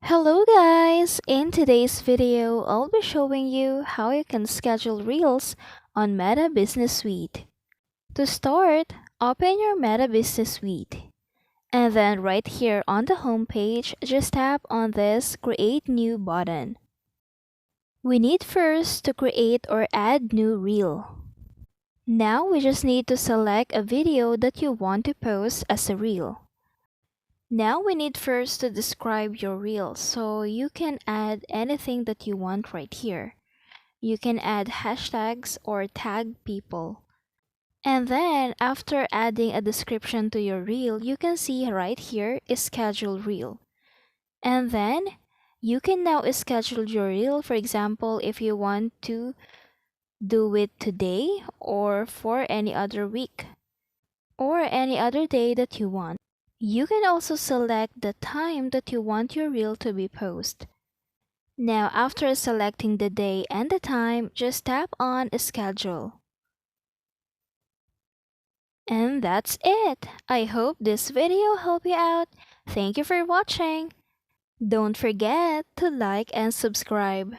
Hello guys! In today's video, I'll be showing you how you can schedule Reels on Meta Business Suite. To start, open your Meta Business Suite. And then right here on the home page, just tap on this Create New button. We need first to create or add new reel. Now we just need to select a video that you want to post as a reel. Now we need first to describe your reel, so you can add anything that you want right here. You can add hashtags or tag people. And then after adding a description to your reel, you can see right here is schedule reel. And then you can now schedule your reel, for example, if you want to do it today or for any other week or any other day that you want. You can also select the time that you want your reel to be posted. Now, after selecting the day and the time, just tap on Schedule. And that's it. I hope this video helped you out. Thank you for watching. Don't forget to like and subscribe.